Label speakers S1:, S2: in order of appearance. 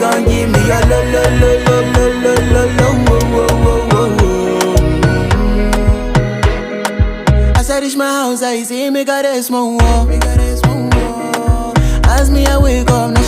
S1: gon' give me your lo lo lo lo lo lo lo lo wo wo wo wo wo. As I reach my house, I see me got a small wall. As me I wake up.